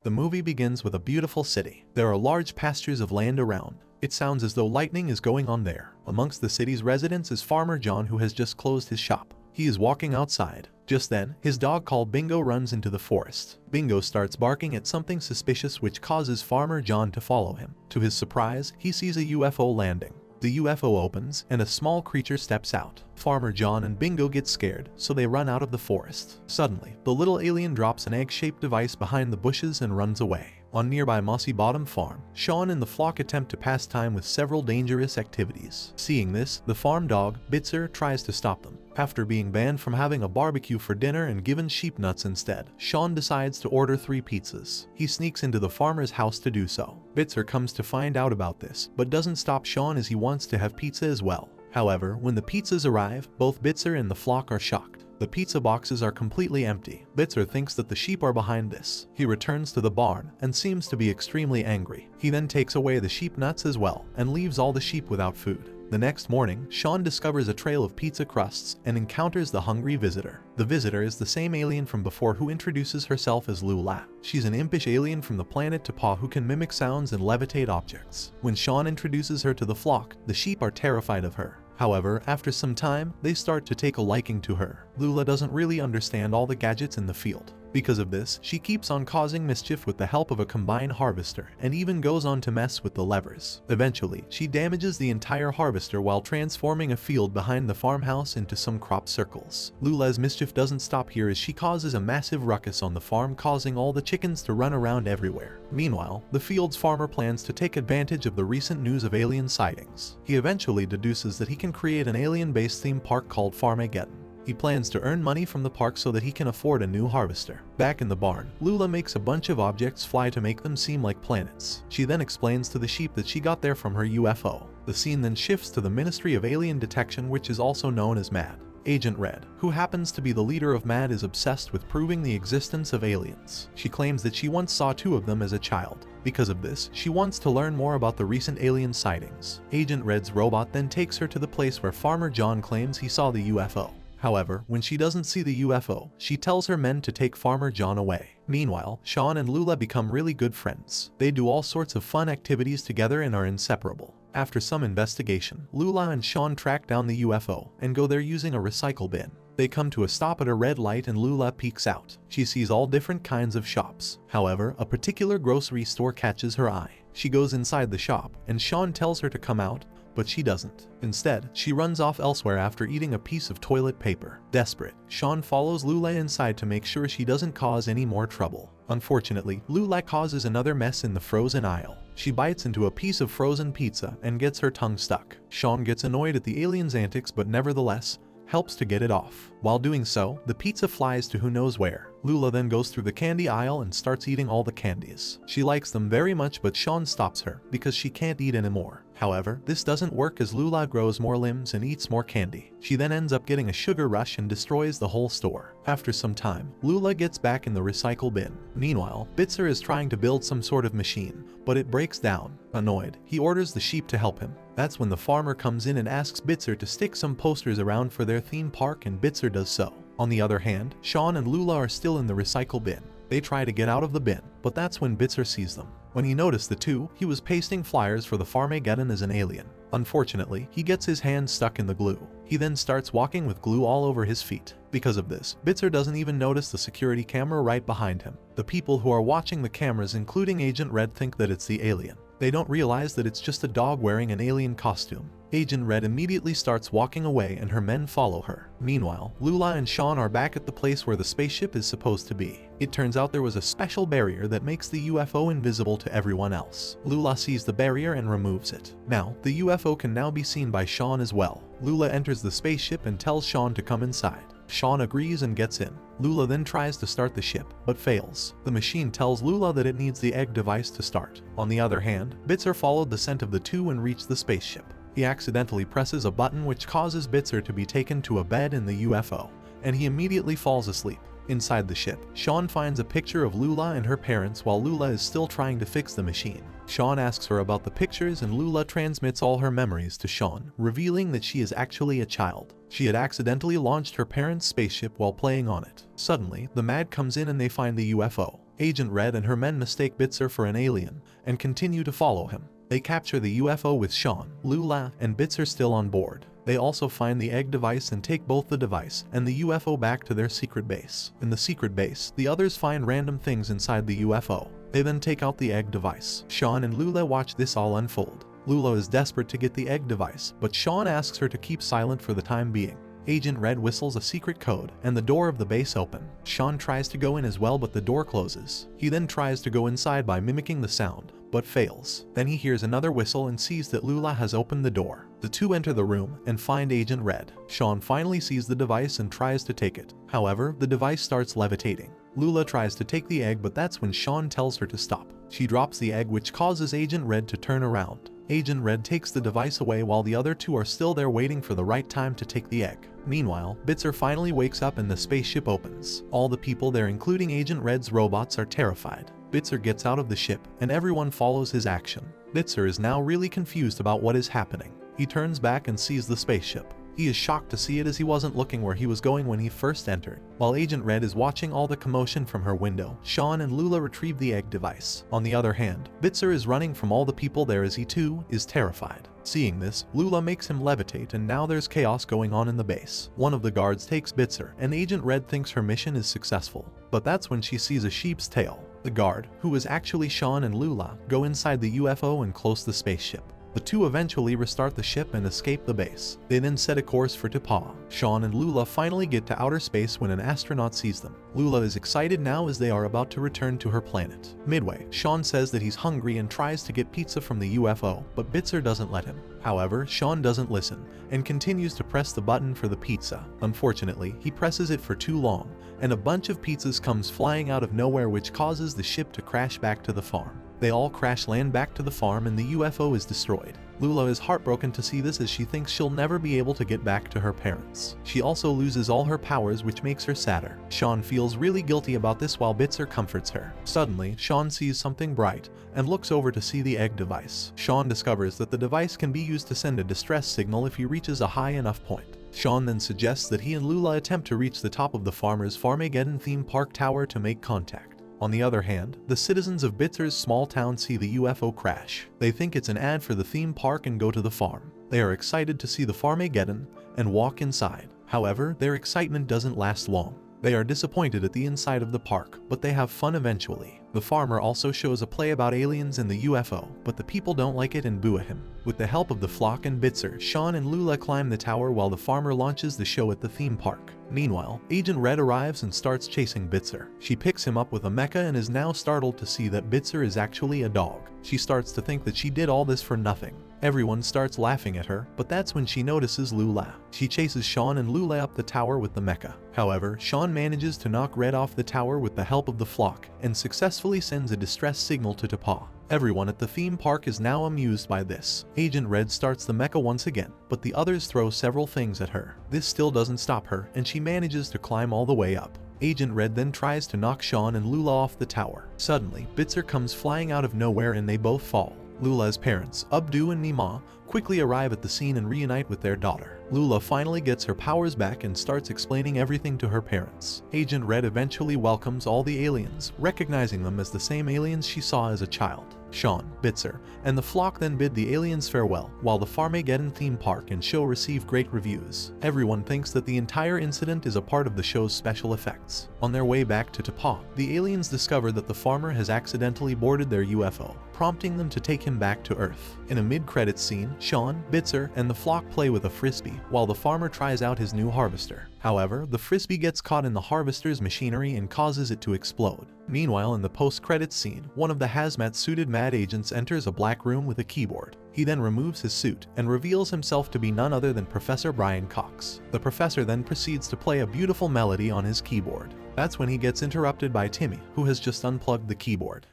The movie begins with a beautiful city. There are large pastures of land around. It sounds as though lightning is going on there. Amongst the city's residents is Farmer John, who has just closed his shop. He is walking outside. Just then, his dog called Bingo runs into the forest. Bingo starts barking at something suspicious, which causes Farmer John to follow him. To his surprise, he sees a UFO landing. The UFO opens, and a small creature steps out. Farmer John and Bingo get scared, so they run out of the forest. Suddenly, the little alien drops an egg-shaped device behind the bushes and runs away. On nearby Mossy Bottom Farm, Shaun and the flock attempt to pass time with several dangerous activities. Seeing this, the farm dog, Bitzer, tries to stop them. After being banned from having a barbecue for dinner and given sheep nuts instead, Shaun decides to order 3 pizzas. He sneaks into the farmer's house to do so. Bitzer comes to find out about this, but doesn't stop Shaun as he wants to have pizza as well. However, when the pizzas arrive, both Bitzer and the flock are shocked. The pizza boxes are completely empty. Bitzer thinks that the sheep are behind this. He returns to the barn and seems to be extremely angry. He then takes away the sheep nuts as well and leaves all the sheep without food. The next morning, Shaun discovers a trail of pizza crusts and encounters the hungry visitor. The visitor is the same alien from before, who introduces herself as Lula. She's an impish alien from the planet Tapa who can mimic sounds and levitate objects. When Shaun introduces her to the flock, the sheep are terrified of her. However, after some time, they start to take a liking to her. Lula doesn't really understand all the gadgets in the field. Because of this, she keeps on causing mischief with the help of a combine harvester and even goes on to mess with the levers. Eventually, she damages the entire harvester while transforming a field behind the farmhouse into some crop circles. Lula's mischief doesn't stop here, as she causes a massive ruckus on the farm, causing all the chickens to run around everywhere. Meanwhile, the field's farmer plans to take advantage of the recent news of alien sightings. He eventually deduces that he can create an alien-based theme park called Farmageddon. He plans to earn money from the park so that he can afford a new harvester. Back in the barn, Lula makes a bunch of objects fly to make them seem like planets. She then explains to the sheep that she got there from her UFO. The scene then shifts to the Ministry of Alien Detection, which is also known as MAD. Agent Red, who happens to be the leader of MAD, is obsessed with proving the existence of aliens. She claims that she once saw 2 of them as a child. Because of this, she wants to learn more about the recent alien sightings. Agent Red's robot then takes her to the place where Farmer John claims he saw the UFO. However, when she doesn't see the UFO, she tells her men to take Farmer John away. Meanwhile, Shaun and Lula become really good friends. They do all sorts of fun activities together and are inseparable. After some investigation, Lula and Shaun track down the UFO and go there using a recycle bin. They come to a stop at a red light and Lula peeks out. She sees all different kinds of shops. However, a particular grocery store catches her eye. She goes inside the shop and Shaun tells her to come out, but she doesn't. Instead, she runs off elsewhere after eating a piece of toilet paper. Desperate, Shaun follows Lula inside to make sure she doesn't cause any more trouble. Unfortunately, Lula causes another mess in the frozen aisle. She bites into a piece of frozen pizza and gets her tongue stuck. Shaun gets annoyed at the alien's antics, but nevertheless helps to get it off. While doing so, the pizza flies to who knows where. Lula then goes through the candy aisle and starts eating all the candies. She likes them very much, but Shaun stops her because she can't eat anymore. However, this doesn't work as Lula grows more limbs and eats more candy. She then ends up getting a sugar rush and destroys the whole store. After some time, Lula gets back in the recycle bin. Meanwhile, Bitzer is trying to build some sort of machine, but it breaks down. Annoyed, he orders the sheep to help him. That's when the farmer comes in and asks Bitzer to stick some posters around for their theme park, and Bitzer does so. On the other hand, Shaun and Lula are still in the recycle bin. They try to get out of the bin, but that's when Bitzer sees them. When he noticed the two, he was pasting flyers for the Farmageddon as an alien. Unfortunately, he gets his hand stuck in the glue. He then starts walking with glue all over his feet. Because of this, Bitzer doesn't even notice the security camera right behind him. The people who are watching the cameras, including Agent Red, think that it's the alien. They don't realize that it's just a dog wearing an alien costume. Agent Red immediately starts walking away and her men follow her. Meanwhile, Lula and Shaun are back at the place where the spaceship is supposed to be. It turns out there was a special barrier that makes the UFO invisible to everyone else. Lula sees the barrier and removes it. Now, the UFO can now be seen by Shaun as well. Lula enters the spaceship and tells Shaun to come inside. Shaun agrees and gets in. Lula then tries to start the ship, but fails. The machine tells Lula that it needs the egg device to start. On the other hand, Bitzer followed the scent of the two and reached the spaceship. He accidentally presses a button which causes Bitzer to be taken to a bed in the UFO, and he immediately falls asleep. Inside the ship, Shaun finds a picture of Lula and her parents while Lula is still trying to fix the machine. Shaun asks her about the pictures and Lula transmits all her memories to Shaun, revealing that she is actually a child. She had accidentally launched her parents' spaceship while playing on it. Suddenly, the MAD comes in and they find the UFO. Agent Red and her men mistake Bitzer for an alien and continue to follow him. They capture the UFO with Shaun, Lula, and Bitzer still on board. They also find the egg device and take both the device and the UFO back to their secret base. In the secret base, the others find random things inside the UFO. They then take out the egg device. Shaun and Lula watch this all unfold. Lula is desperate to get the egg device, but Shaun asks her to keep silent for the time being. Agent Red whistles a secret code, and the door of the base opens. Shaun tries to go in as well, but the door closes. He then tries to go inside by mimicking the sound, but fails. Then he hears another whistle and sees that Lula has opened the door. The two enter the room and find Agent Red. Shaun finally sees the device and tries to take it. However, the device starts levitating. Lula tries to take the egg, but that's when Shaun tells her to stop. She drops the egg, which causes Agent Red to turn around. Agent Red takes the device away while the other two are still there waiting for the right time to take the egg. Meanwhile, Bitzer finally wakes up and the spaceship opens. All the people there, including Agent Red's robots, are terrified. Bitzer gets out of the ship, and everyone follows his action. Bitzer is now really confused about what is happening. He turns back and sees the spaceship. He is shocked to see it, as he wasn't looking where he was going when he first entered. While Agent Red is watching all the commotion from her window, Shaun and Lula retrieve the egg device. On the other hand, Bitzer is running from all the people there as he too is terrified. Seeing this, Lula makes him levitate, and now there's chaos going on in the base. One of the guards takes Bitzer, and Agent Red thinks her mission is successful. But that's when she sees a sheep's tail. The guard, who is actually Shaun and Lula, go inside the UFO and close the spaceship. The two eventually restart the ship and escape the base. They then set a course for Tapa. Shaun and Lula finally get to outer space when an astronaut sees them. Lula is excited now as they are about to return to her planet. Midway, Shaun says that he's hungry and tries to get pizza from the UFO, but Bitzer doesn't let him. However, Shaun doesn't listen and continues to press the button for the pizza. Unfortunately, he presses it for too long, and a bunch of pizzas comes flying out of nowhere, which causes the ship to crash back to the farm. They all crash land back to the farm and the UFO is destroyed. Lula is heartbroken to see this, as she thinks she'll never be able to get back to her parents. She also loses all her powers, which makes her sadder. Shaun feels really guilty about this while Bitzer comforts her. Suddenly, Shaun sees something bright and looks over to see the egg device. Shaun discovers that the device can be used to send a distress signal if he reaches a high enough point. Shaun then suggests that he and Lula attempt to reach the top of the farmer's Farmageddon theme park tower to make contact. On the other hand, the citizens of Bitzer's small town see the UFO crash. They think it's an ad for the theme park and go to the farm. They are excited to see the Farmageddon and walk inside. However, their excitement doesn't last long. They are disappointed at the inside of the park, but they have fun eventually. The farmer also shows a play about aliens and the UFO, but the people don't like it and boo at him. With the help of the flock and Bitzer, Shaun and Lula climb the tower while the farmer launches the show at the theme park. Meanwhile, Agent Red arrives and starts chasing Bitzer. She picks him up with a mecha and is now startled to see that Bitzer is actually a dog. She starts to think that she did all this for nothing. Everyone starts laughing at her, but that's when she notices Lula. She chases Shaun and Lula up the tower with the mecha. However, Shaun manages to knock Red off the tower with the help of the flock and successfully sends a distress signal to Tapa. Everyone at the theme park is now amused by this. Agent Red starts the mecha once again, but the others throw several things at her. This still doesn't stop her, and she manages to climb all the way up. Agent Red then tries to knock Shaun and Lula off the tower. Suddenly, Bitzer comes flying out of nowhere and they both fall. Lula's parents, Abdu and Nima, quickly arrive at the scene and reunite with their daughter. Lula finally gets her powers back and starts explaining everything to her parents. Agent Red eventually welcomes all the aliens, recognizing them as the same aliens she saw as a child. Shaun, Bitzer, and the flock then bid the aliens farewell, while the Farmageddon theme park and show receive great reviews. Everyone thinks that the entire incident is a part of the show's special effects. On their way back to Tapa, the aliens discover that the farmer has accidentally boarded their UFO, prompting them to take him back to Earth. In a mid-credits scene, Shaun, Bitzer, and the flock play with a frisbee, while the farmer tries out his new harvester. However, the frisbee gets caught in the harvester's machinery and causes it to explode. Meanwhile, in the post-credits scene, one of the hazmat-suited mad agents enters a black room with a keyboard. He then removes his suit and reveals himself to be none other than Professor Brian Cox. The professor then proceeds to play a beautiful melody on his keyboard. That's when he gets interrupted by Timmy, who has just unplugged the keyboard.